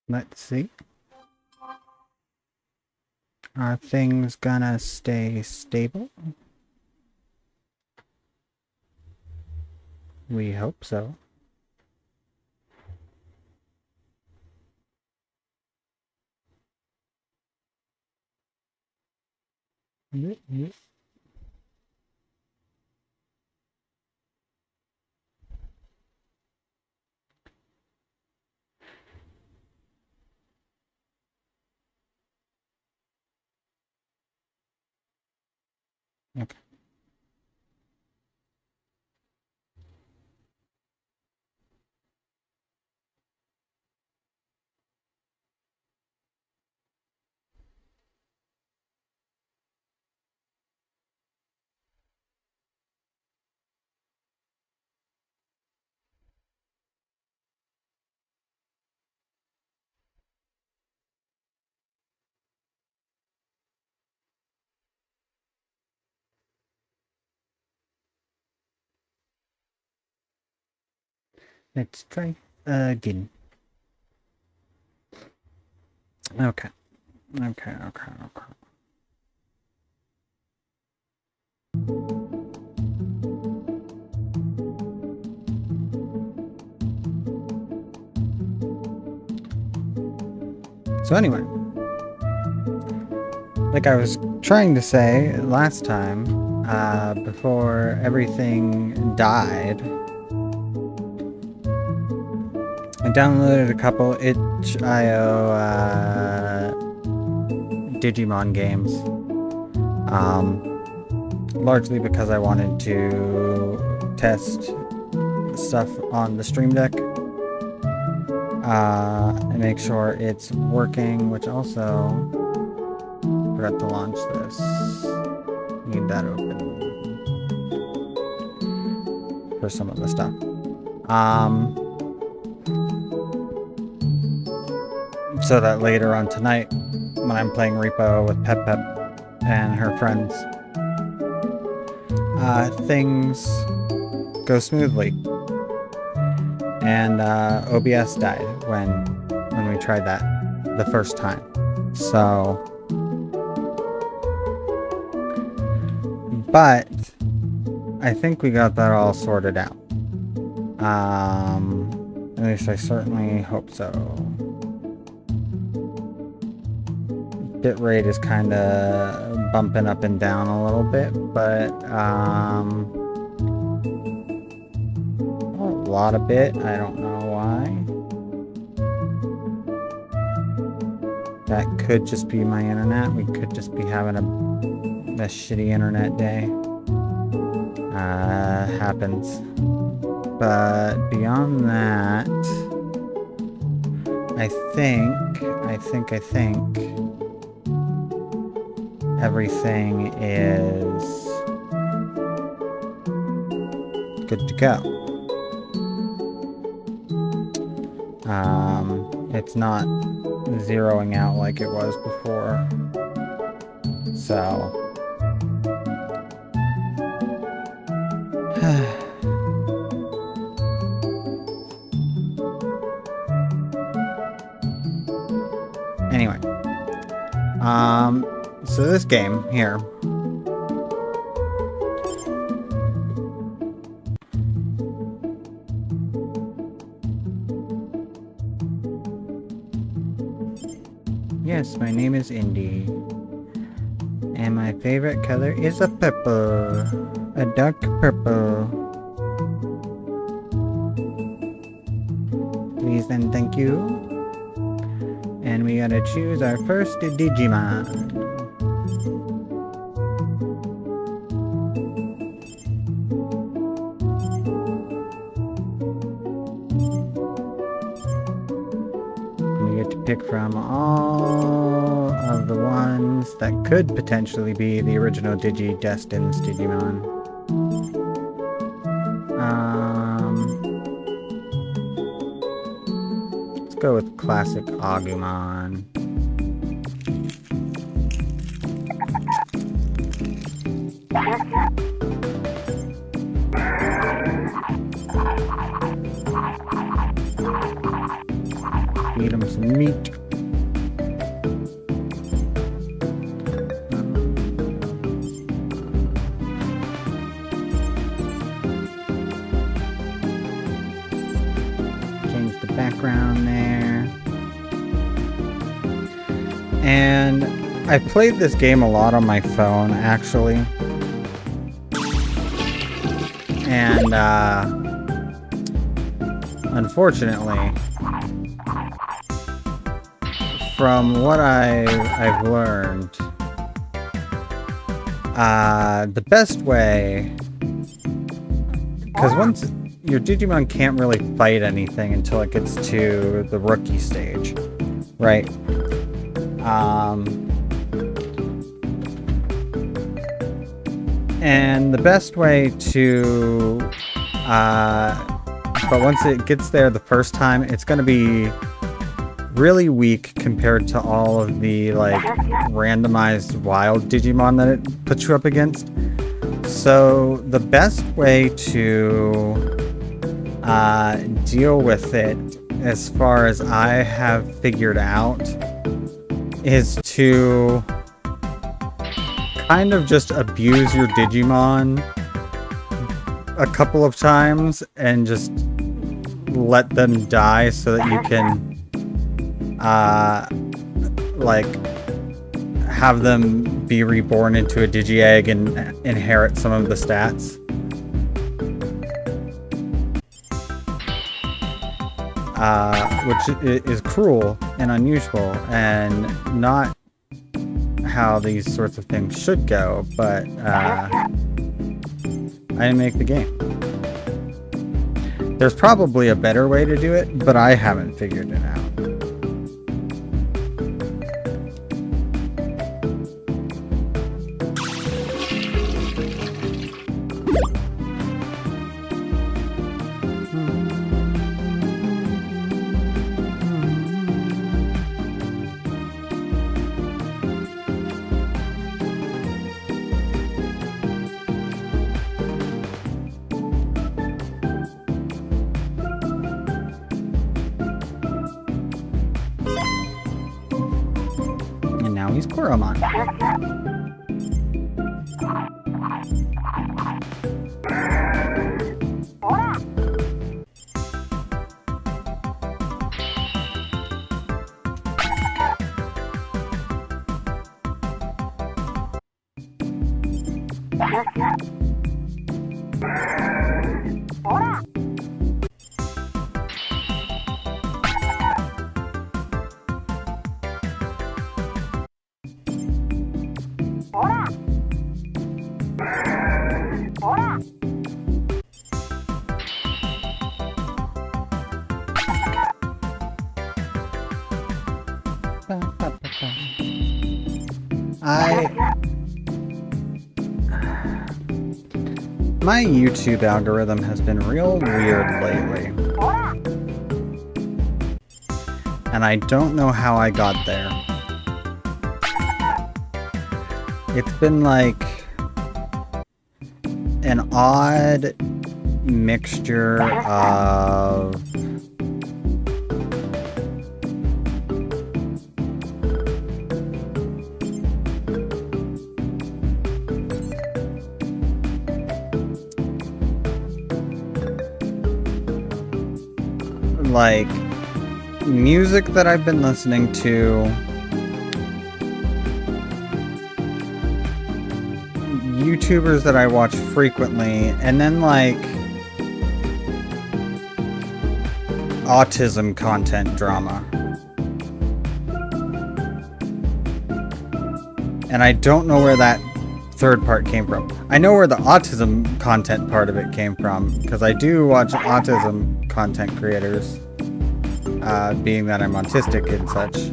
Let's see. Are things gonna stay stable? We hope so. Okay. Let's try again. Okay. Okay. So anyway, like I was trying to say last time, before everything died, I downloaded a couple itch.io Digimon games, largely because I wanted to test stuff on the Stream Deck and make sure it's working, which also forgot to launch this. Need that open for some of the stuff. So that later on tonight, when I'm playing Repo with Pep and her friends, things go smoothly. And OBS died when we tried that the first time. So, but I think we got that all sorted out. At least I certainly hope so. Bitrate is kind of bumping up and down a little bit, but a lot of bit. I don't know why. That could just be my internet. We could just be having a shitty internet day. Happens. But beyond that, I think everything is good to go. It's not zeroing out like it was before. So anyway, so this game here, yes, my name is Indy, and my favorite color is a purple, a dark purple. Please and thank you. And we gotta choose our first Digimon. We get to pick from all of the ones that could potentially be the original Destin's Digimon. Let's go with classic Agumon. Feed him some meat. Change the background there. And I played this game a lot on my phone, actually. And, unfortunately, from what I've learned, the best way, because once your Digimon can't really fight anything until it gets to the rookie stage, right? And the best way to, but once it gets there the first time, it's going to be really weak compared to all of the, like, randomized wild Digimon that it puts you up against. So the best way to deal with it, as far as I have figured out, is to kind of just abuse your Digimon a couple of times and just let them die so that you can like have them be reborn into a Digi-Egg and inherit some of the stats. Which is cruel and unusual and not how these sorts of things should go, but I didn't make the game. There's probably a better way to do it, but I haven't figured it out. Now he's Koromon. My YouTube algorithm has been real weird lately. And I don't know how I got there. It's been like an odd mixture of like music that I've been listening to, YouTubers that I watch frequently, and then like autism content drama. And I don't know where that third part came from. I know where the autism content part of it came from, because I do watch autism content creators, being that I'm autistic and such.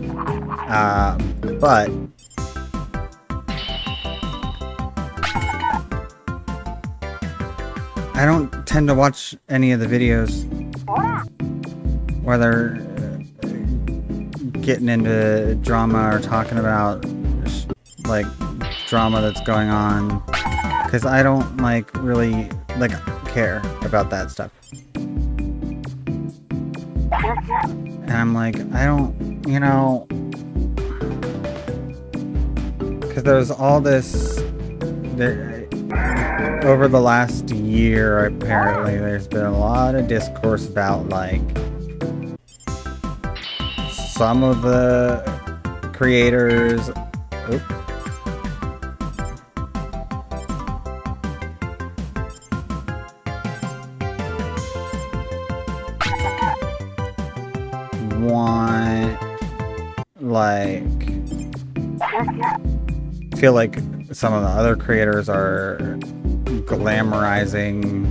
But I don't tend to watch any of the videos where they're getting into drama or talking about like drama that's going on, because I don't like really like care about that stuff. And I'm like, I don't, you know, because there's all this, there, over the last year, apparently, there's been a lot of discourse about, like, some of the creators, want, like, feel like some of the other creators are glamorizing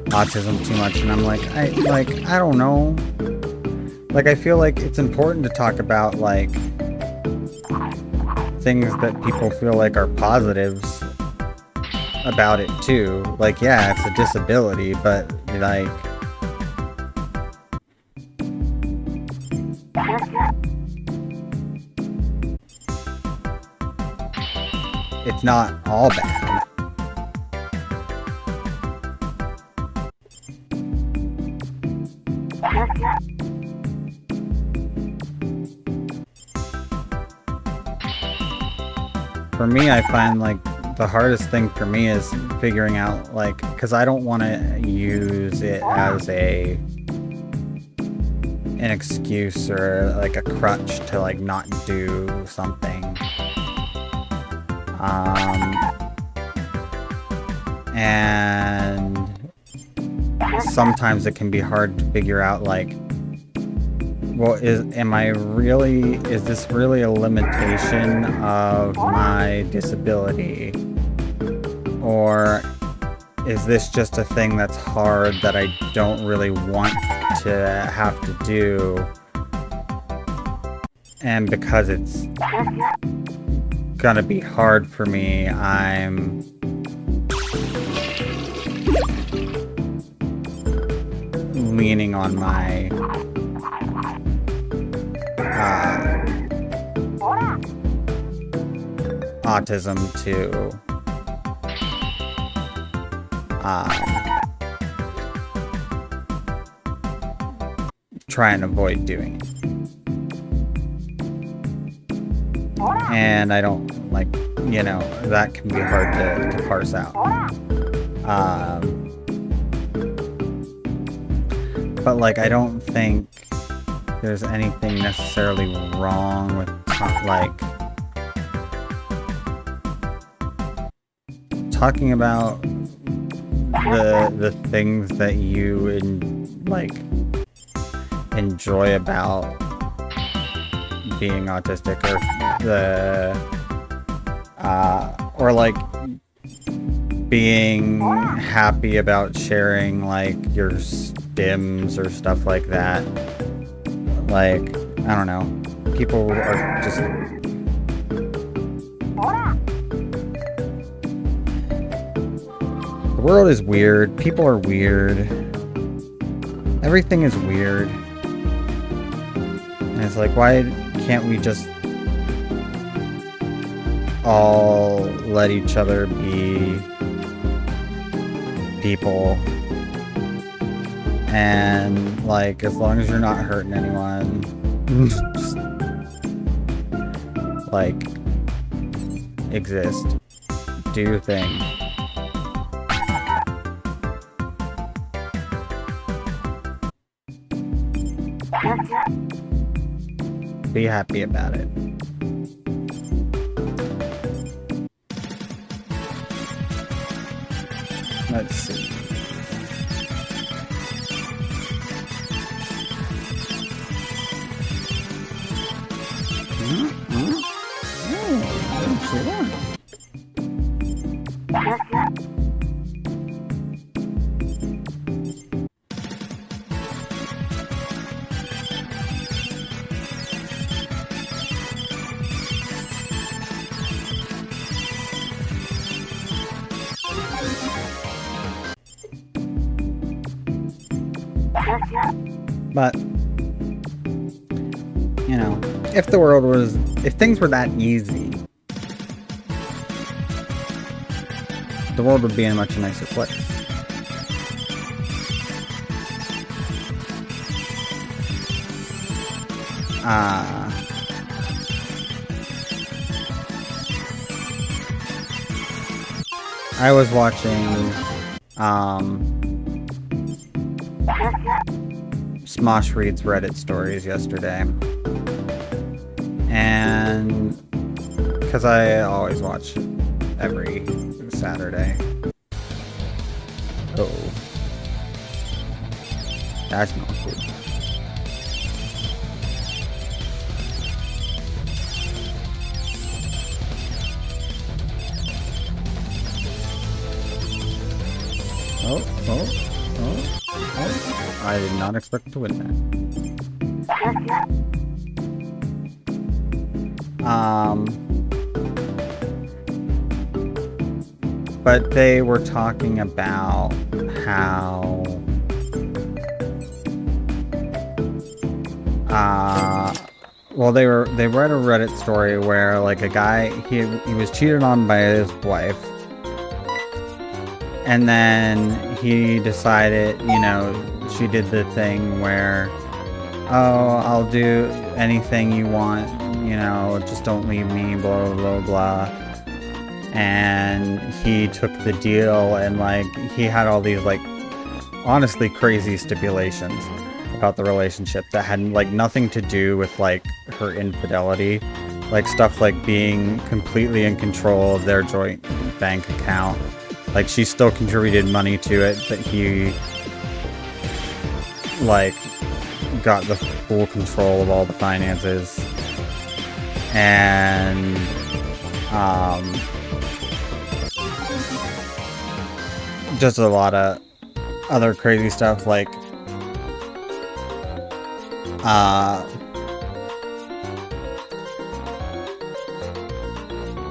autism too much, and I'm like, I don't know. Like, I feel like it's important to talk about, like, things that people feel like are positives about it too. Like, yeah, it's a disability, but, like, it's not all bad. For me, I find, like, the hardest thing for me is figuring out, like, because I don't want to use it as an excuse or, like, a crutch to, like, not do something. And sometimes it can be hard to figure out, like, well, is this really a limitation of my disability? Or is this just a thing that's hard that I don't really want to have to do? And because it's gonna be hard for me, I'm leaning on my autism to try and avoid doing it. And I don't, like, you know, that can be hard to parse out. But, like, I don't think there's anything necessarily wrong with, like, talking about the things that you enjoy about being autistic, or like being happy about sharing, like, your stims or stuff like that. Like, I don't know, people are just the world is weird, people are weird, everything is weird, and it's like, why can't we just all let each other be people? And, like, as long as you're not hurting anyone, just, like, exist, do your thing. Be happy about it. Let's see. But, you know, if things were that easy, the world would be a much nicer place. I was watching Smosh Reads Reddit stories yesterday, and because I always watch every Saturday. Oh, that's not good. Oh. I did not expect to win that. But they were talking about how well, they read a Reddit story where like a guy he was cheated on by his wife. And then he decided, you know, she did the thing where, oh, I'll do anything you want, you know, just don't leave me, blah, blah, blah. And he took the deal, and, like, he had all these, like, honestly crazy stipulations about the relationship that had, like, nothing to do with, like, her infidelity. Like, stuff like being completely in control of their joint bank account. Like, she still contributed money to it, but he, like, got the full control of all the finances. And, just a lot of other crazy stuff, like,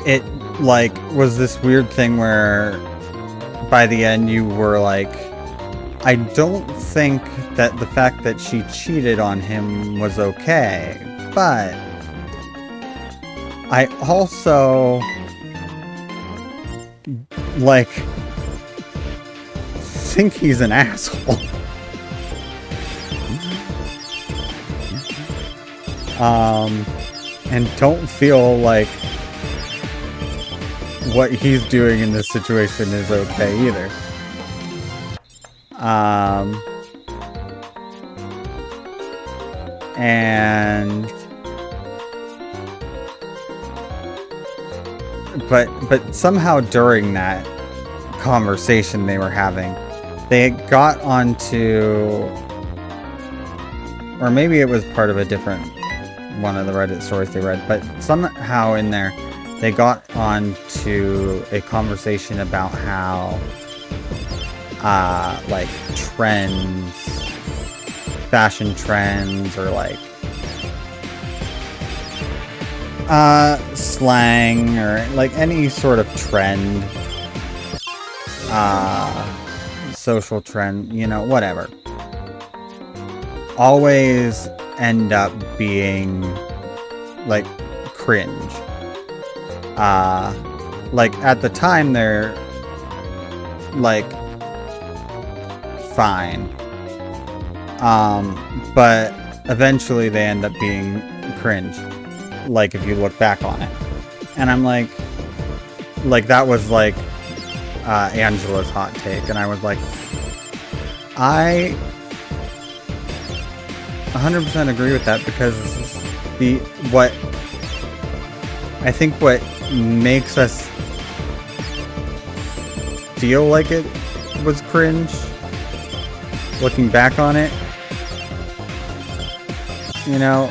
it, like, was this weird thing where by the end you were like, I don't think that the fact that she cheated on him was okay, but I also, like, think he's an asshole. And don't feel like what he's doing in this situation is okay either. And but somehow during that conversation they were having, they got onto, or maybe it was part of a different one of the Reddit stories they read, but somehow in there they got onto a conversation about how like trends, fashion trends, or like slang, or like any sort of trend, social trend, you know, whatever, always end up being like cringe. Like at the time they're like fine, but eventually they end up being cringe, like if you look back on it. And I'm like that was like Angela's hot take, and I was like, I 100% agree with that, because what makes us feel like it was cringe, looking back on it, you know,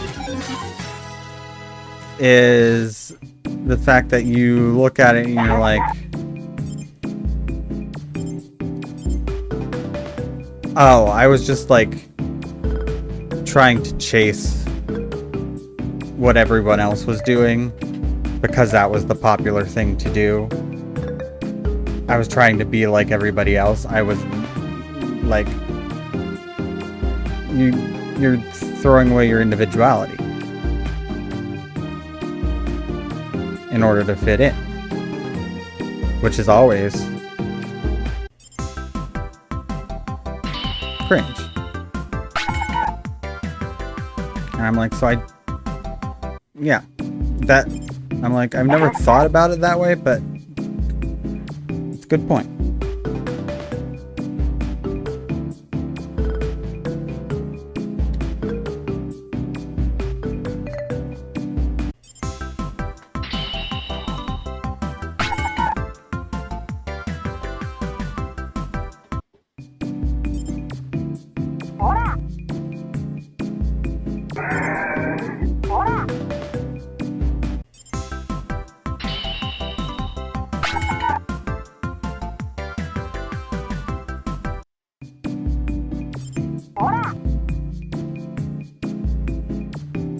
is the fact that you look at it and you're like, oh, I was just like trying to chase what everyone else was doing because that was the popular thing to do. I was trying to be like everybody else. I was like, you're throwing away your individuality in order to fit in, which is always cringe. And I'm like, so I yeah, that I'm like, I've never thought about it that way, but it's a good point.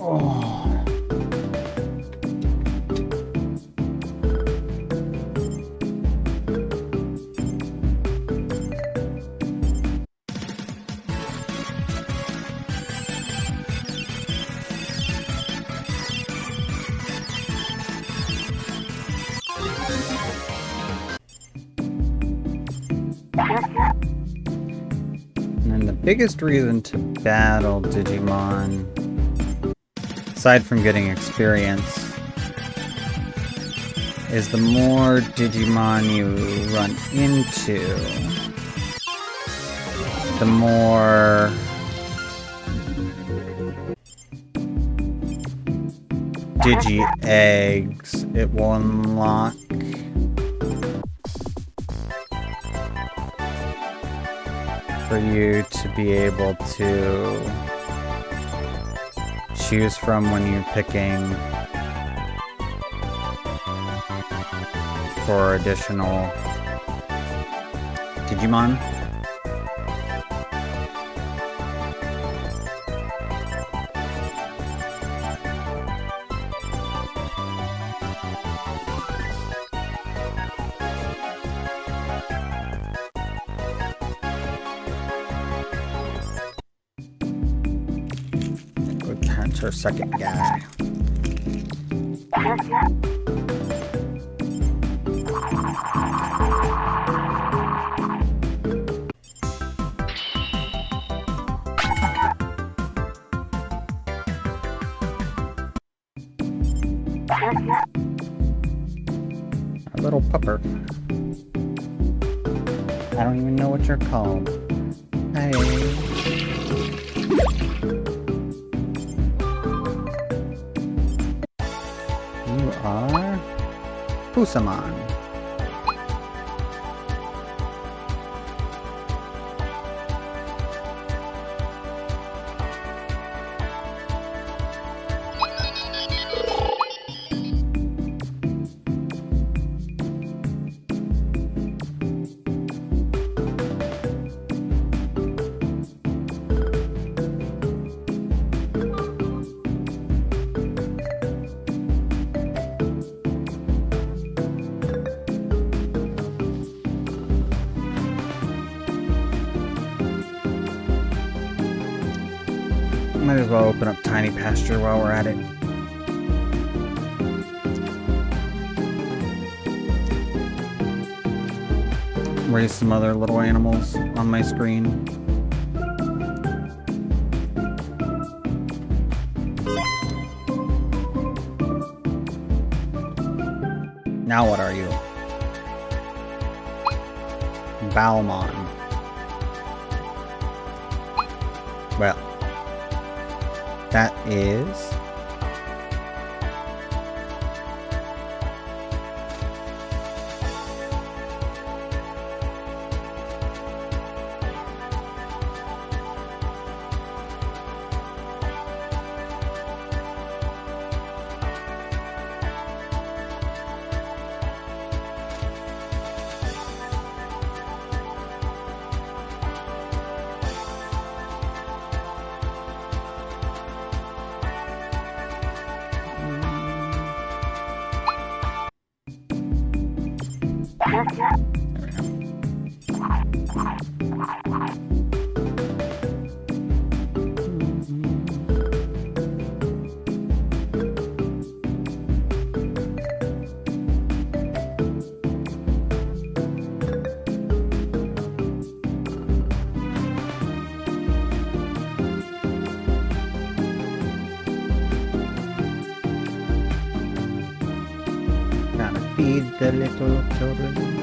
Oh. And the biggest reason to battle Digimon, aside from getting experience, is the more Digimon you run into, the more Digi eggs it will unlock. For you to be able to choose from when you're picking for additional Digimon. We'll catch our second guy. A little pupper. I don't even know what you're called. Hey. You are Pusamon. Might as well open up Tiny Pasture while we're at it. Raise some other little animals on my screen. Now what are you? Balmon. Well, that is feed the little children.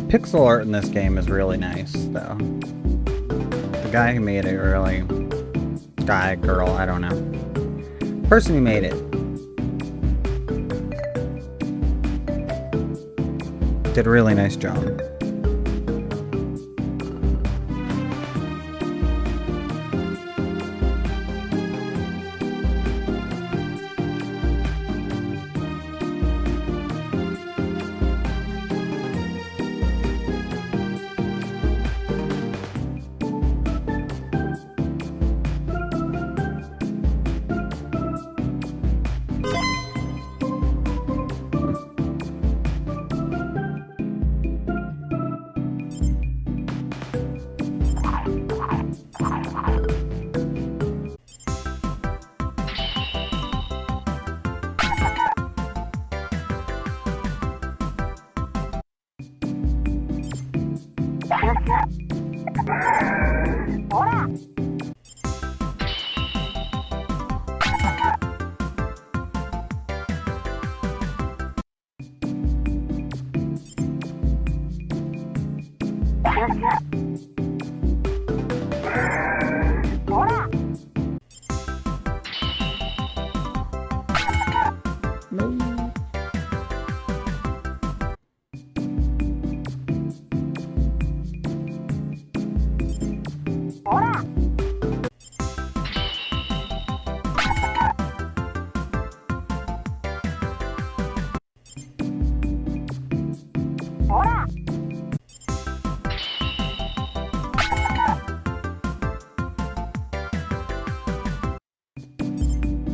Pixel art in this game is really nice, though. The guy who made it really... Guy, girl, I don't know. Person who made it. Did a really nice job.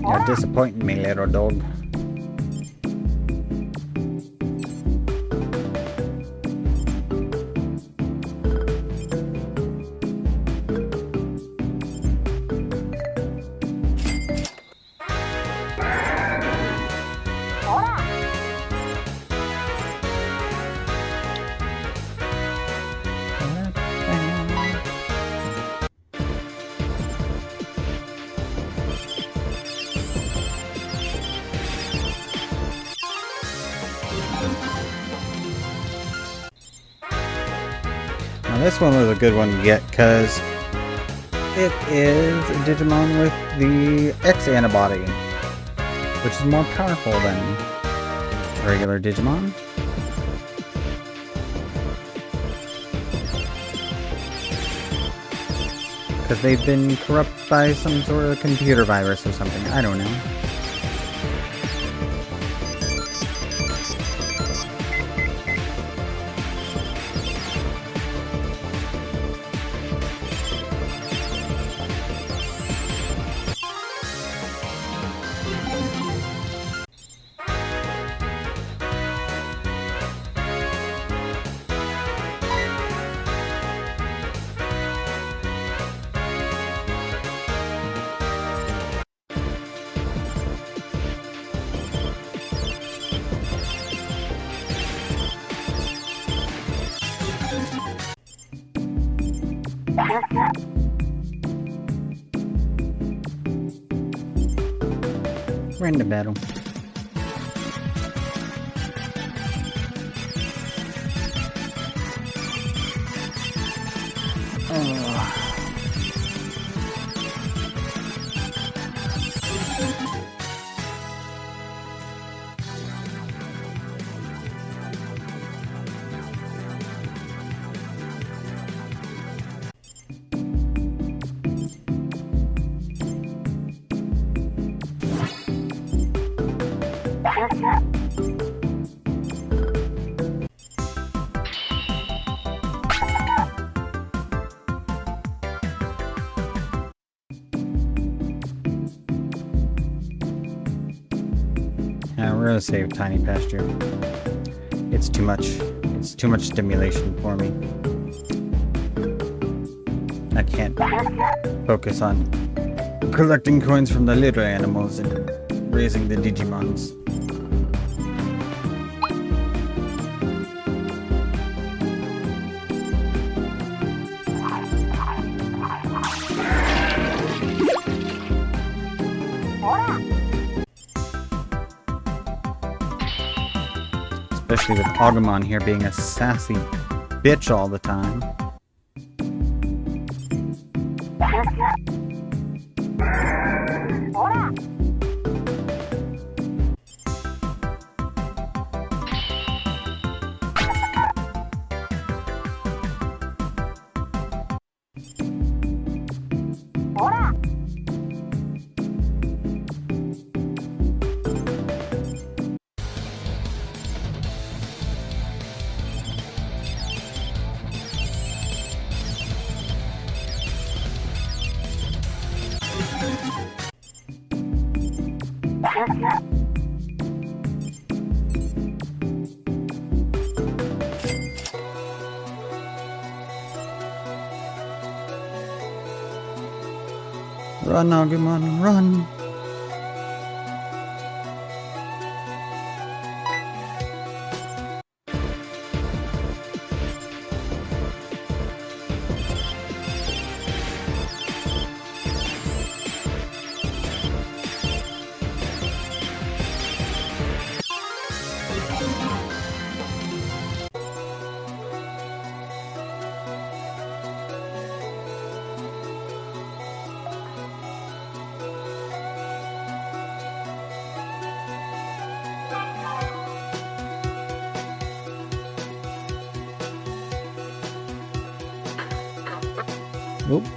You're disappointing me, little dog. Now this one was a good one to get because it is a Digimon with the X antibody, which is more powerful than regular Digimon. Because they've been corrupted by some sort of computer virus or something. I don't know. We're in the battle. We're gonna save Tiny Pasture. It's too much. It's too much stimulation for me. I can't focus on collecting coins from the little animals and raising the Digimons. Especially with Agumon here being a sassy bitch all the time. Run, Agumon, run! Oop.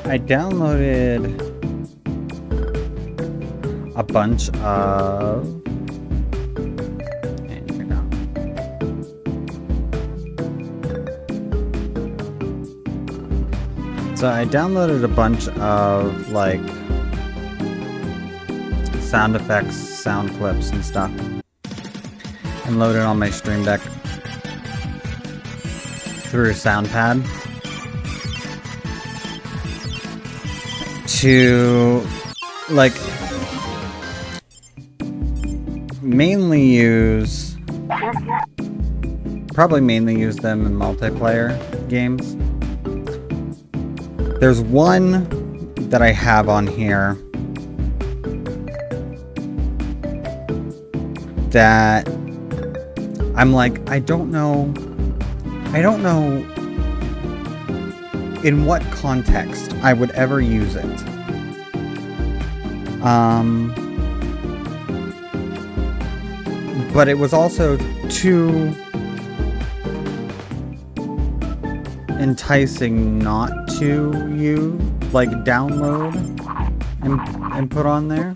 I downloaded a bunch of... And here we go. So I downloaded a bunch of, like, sound effects, sound clips and stuff. And loaded on my Stream Deck through SoundPad. To, like, mainly use, probably mainly use them in multiplayer games. There's one that I have on here that I'm like, I don't know in what context I would ever use it. But it was also too enticing not to like download and put on there.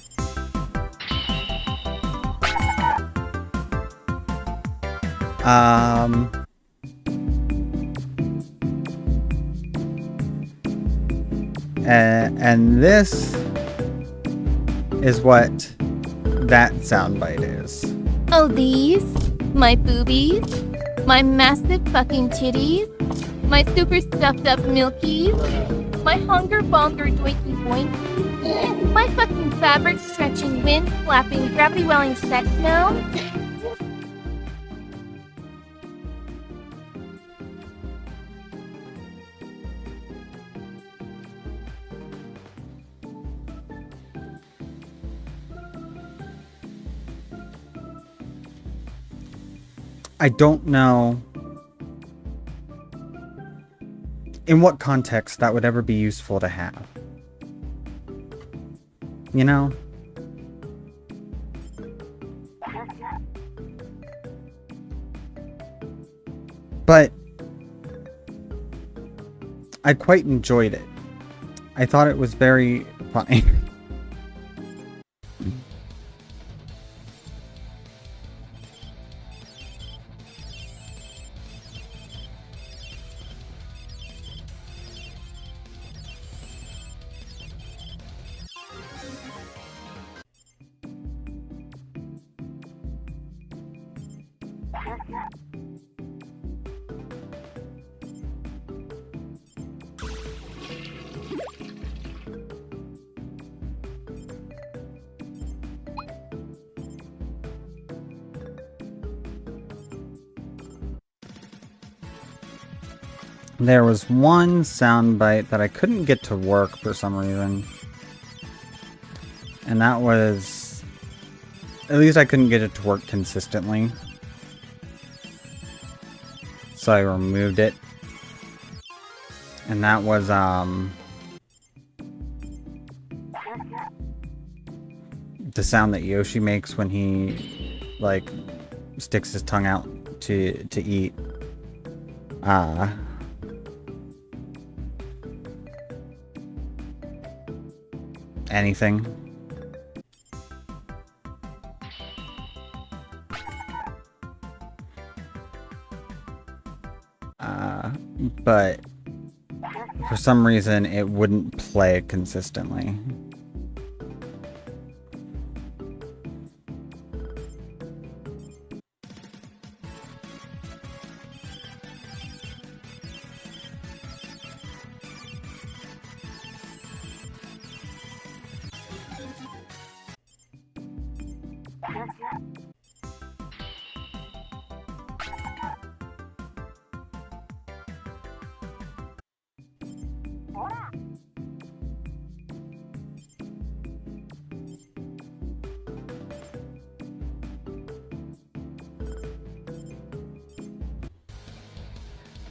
And this is what that soundbite is. Oh, these? My boobies? My massive fucking titties? My super stuffed up milkies? My hunger bonger doinky boinkies? My fucking fabric stretching, wind flapping, gravity welling sex mound? I don't know in what context that would ever be useful to have. You know? But I quite enjoyed it. I thought it was very funny. There was one soundbite that I couldn't get to work for some reason. And that was... At least I couldn't get it to work consistently. So I removed it. And that was, the sound that Yoshi makes when he, like, sticks his tongue out to eat. Anything. But for some reason it wouldn't play consistently.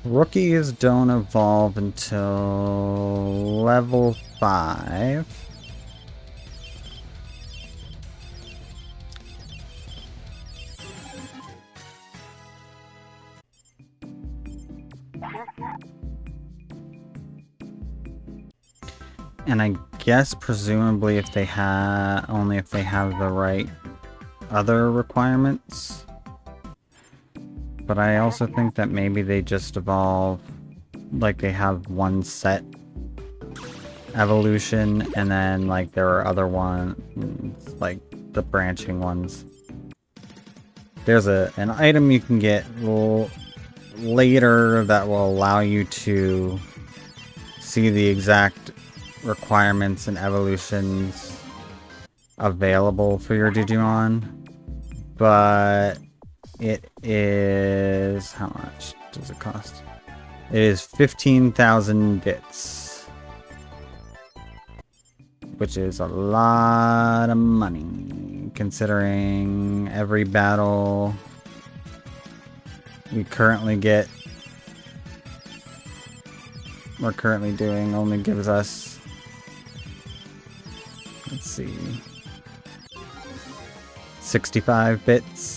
Rookies don't evolve until level 5. And I guess presumably if they only if they have the right other requirements. But I also think that maybe they just evolve, like they have one set evolution, and then like there are other ones, like the branching ones. There's an item you can get later that will allow you to see the exact requirements and evolutions available for your Digimon. But it is... how much does it cost? It is 15,000 bits. Which is a lot of money, considering every battle we're currently doing only gives us, let's see, 65 bits.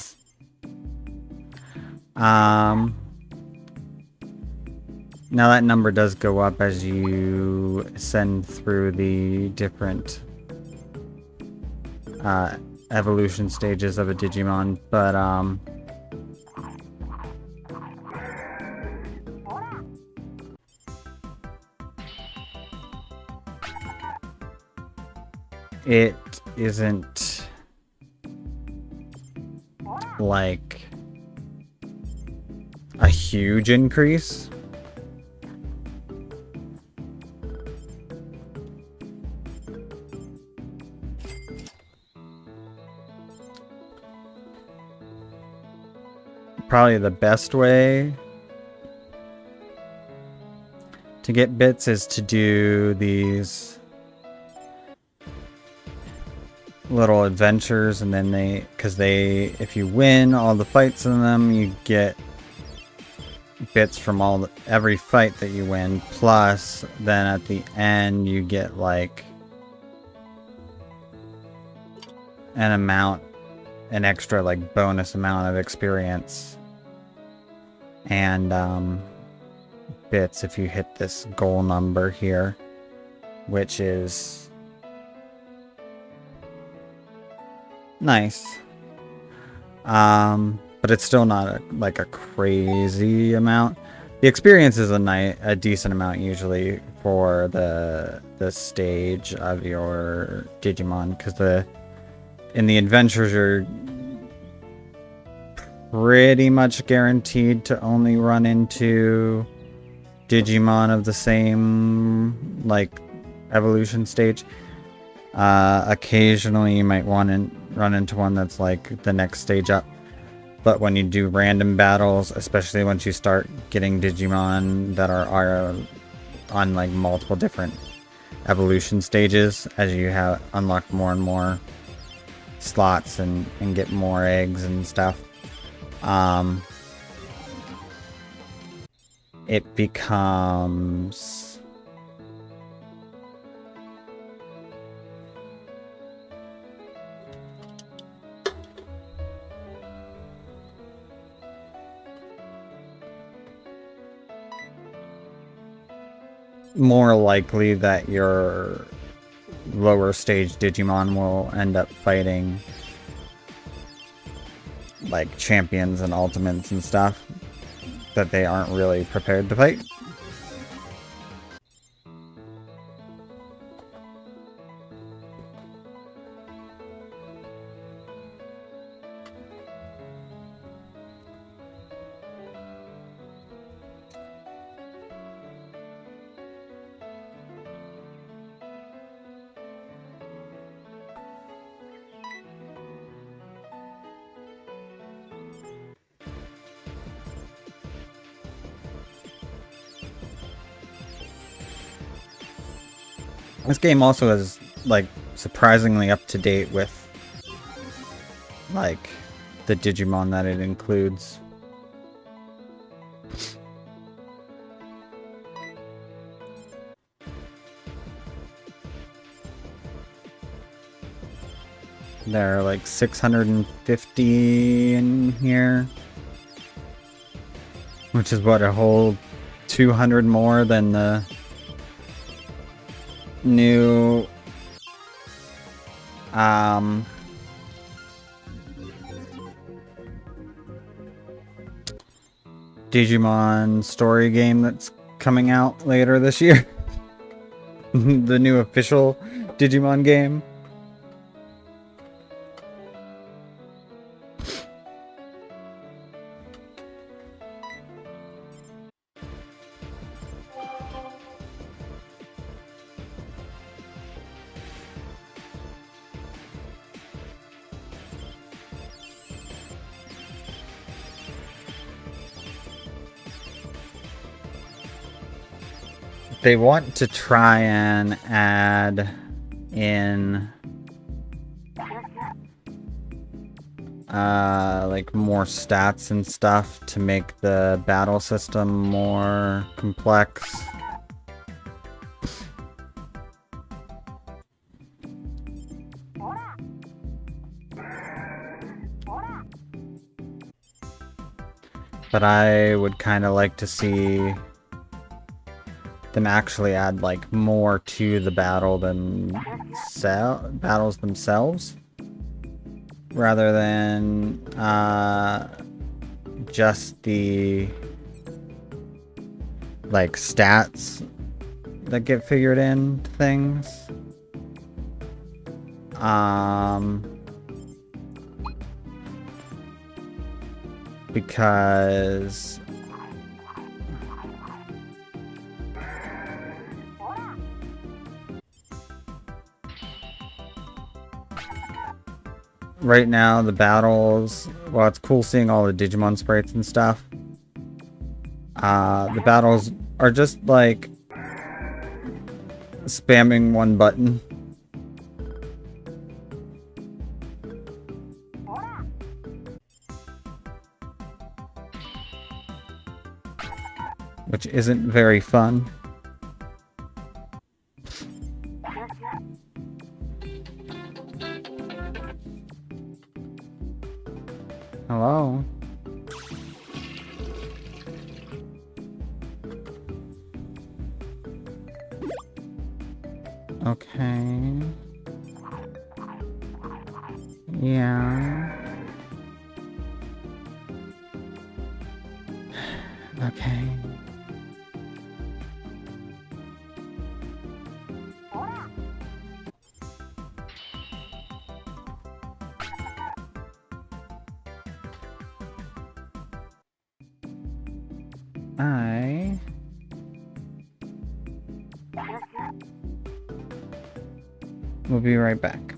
Now that number does go up as you ascend through the different evolution stages of a Digimon, but it isn't like a huge increase. Probably the best way to get bits is to do these little adventures, and then if you win all the fights in them, you get bits from every fight that you win, plus then at the end you get like an extra like bonus amount of experience and bits if you hit this goal number here, which is nice. But it's still not like a crazy amount. The experience is a decent amount usually for the stage of your Digimon, because in the adventures you're pretty much guaranteed to only run into Digimon of the same like evolution stage. Occasionally you might want to run into one that's like the next stage up. But when you do random battles, especially once you start getting Digimon that are on like multiple different evolution stages, as you have unlocked more and more slots and get more eggs and stuff, it becomes more likely that your lower stage Digimon will end up fighting like champions and ultimates and stuff that they aren't really prepared to fight. This game also is like surprisingly up to date with like the Digimon that it includes. There are like 650 in here, which is what, a whole 200 more than the new Digimon story game that's coming out later this year. The new official Digimon game. They want to try and add in like more stats and stuff to make the battle system more complex. But I would kind of like to see them actually add like more to the battle than battles themselves, rather than just the like stats that get figured into things. Because right now the battles, well, it's cool seeing all the Digimon sprites and stuff. The battles are just like spamming one button. Which isn't very fun. Hello? Okay. Yeah. Okay. I will be right back.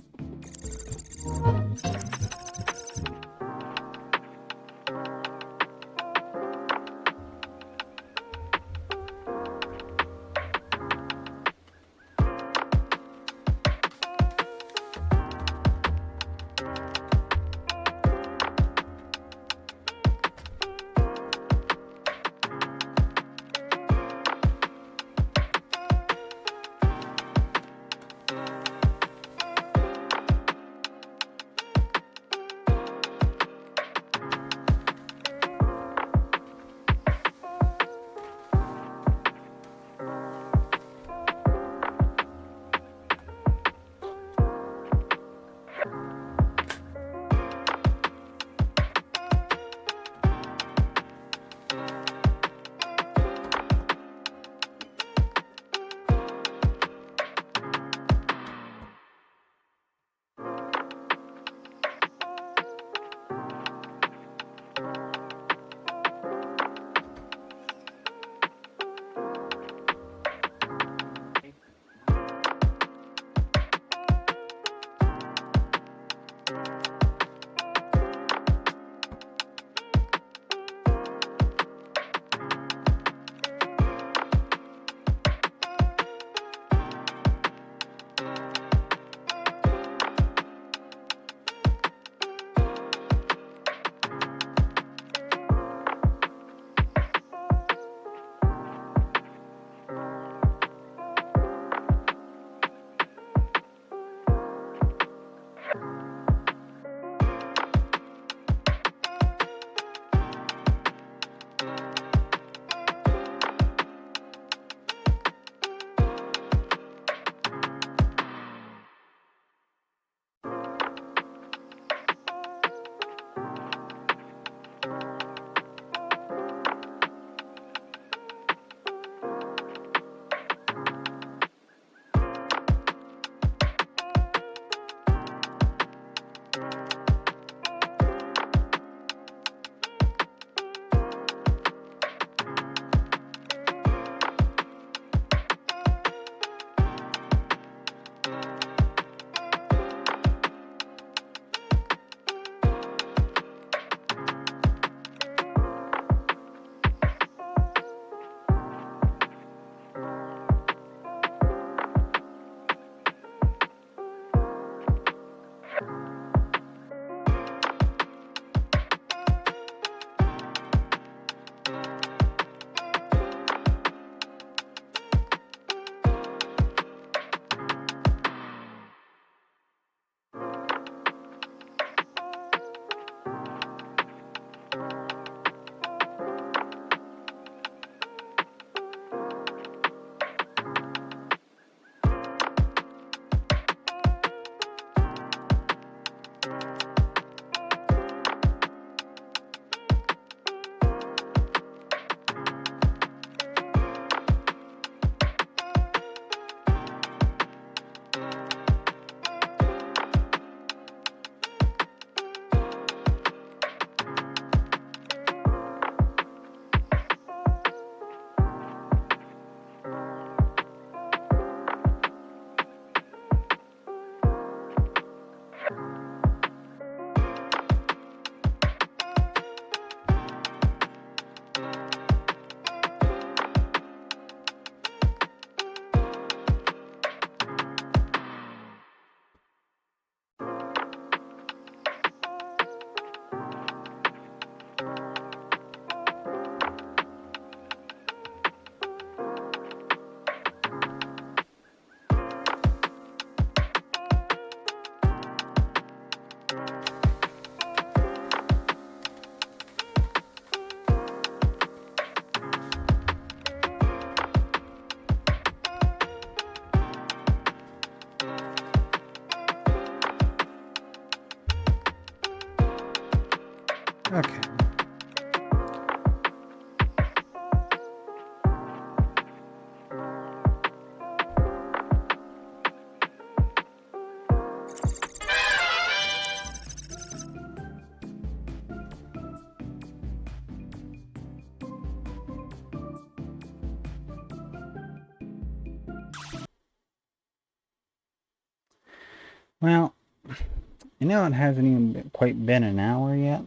Well, I know it hasn't even quite been an hour yet,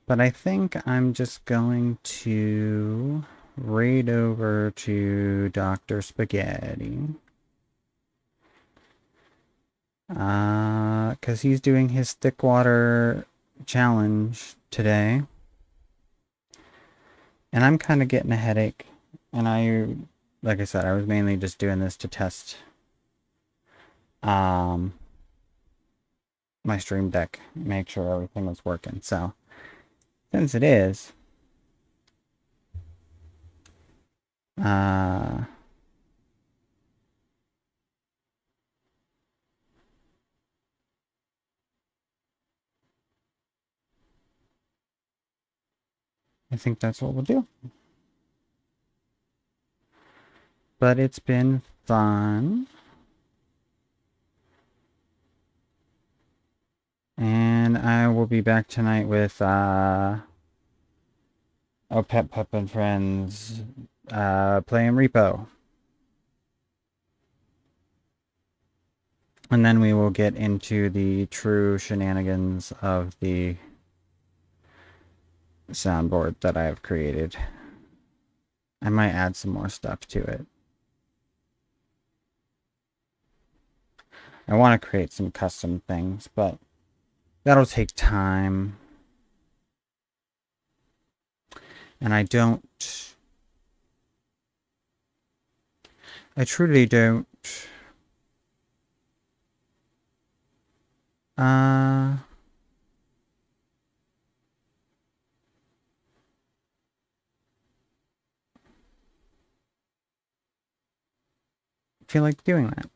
but I think I'm just going to raid over to Dr. Spaghetti. Because he's doing his thick water challenge today. And I'm kind of getting a headache. And like I said, I was mainly just doing this to test um, my Stream Deck, make sure everything was working. So, since it is, uh, I think that's what we'll do. But it's been fun. And I will be back tonight with Pep and Friends playing Repo. And then we will get into the true shenanigans of the soundboard that I have created. I might add some more stuff to it. I want to create some custom things, but that'll take time. And I truly don't, uh, feel like doing that.